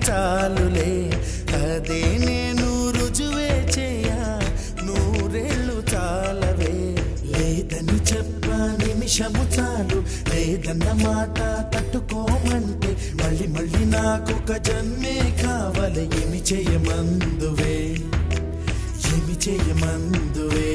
చాలులే అదే నేను రుజువే చేయా నూరేళ్ళు చాలవే లేదని చెప్ప నిమిషము చాలు లేదన్న మాట తట్టుకోమంటే మళ్ళీ మళ్ళీ నాకొక జన్మే కావాలి ఏమి చేయమందువే ఏమి చేయమందువే